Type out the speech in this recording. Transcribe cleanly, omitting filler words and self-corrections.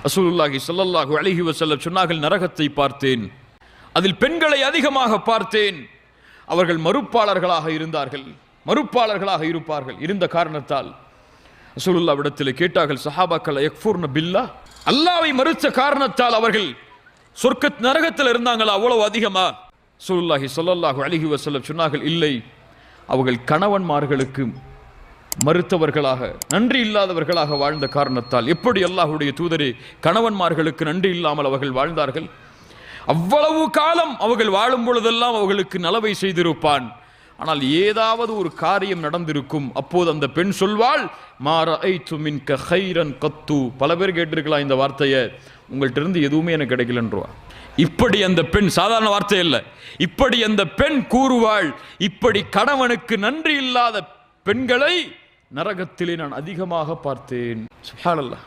ரசூலுல்லாஹி ஸல்லல்லாஹு அலைஹி வஸல்லம் சொன்னார்கள், நரகத்தை பார்த்தேன், அதில் பெண்களை அதிகமாக பார்த்தேன். அவர்கள் மறுப்பாளர்களாக இருந்தார்கள், மறுப்பாளர்களாக இருந்த காரணத்தால் ரசூலுல்லாஹ்விடத்தில் கேட்டார்கள் சஹாபாக்கள், யக்ஃபுர்ன பில்லாஹ், அல்லாஹ்வை மறுத்த காரணத்தால் அவர்கள் சொர்க்க நரகத்தில் இருந்தாங்களா அவ்வளவு அதிகமா? ரசூலுல்லாஹி ஸல்லல்லாஹு அலைஹி வஸல்லம் சொன்னார்கள், இல்லை, அவர்கள் கணவன்மார்களுக்கு மறுத்தவர்களாக, நன்றி இல்லாதவர்களாக வாழ்ந்த காரணத்தால். எப்படி அல்லாஹ்வுடைய தூதரே, கணவன்மார்களுக்கு நன்றி இல்லாமல் அவர்கள் வாழ்ந்தார்கள்? அவ்வளவு காலம் அவர்கள் வாழும் பொழுதெல்லாம் அவர்களுக்கு நலவை செய்திருப்பான். ஆனால் ஏதாவது ஒரு காரியம் நடந்திருக்கும். அப்போது அந்த பெண் சொல்வாள், மா ரஅய்து மின்க கைரன் கத்து. பல பேர் கேட்டிருக்கலாம் இந்த வார்த்தையை, உங்கள்கிட்ட இருந்து எதுவுமே எனக்கு கிடைக்கலன்றா. இப்படி அந்த பெண், சாதாரண வார்த்தை இல்லை, இப்படி அந்த பெண் கூறுவாள், இப்படி கணவனுக்கு நன்றி இல்லாத பெண்களை நரகத்திலே நான் அதிகமாக பார்த்தேன். சுப்ஹானல்லாஹ்.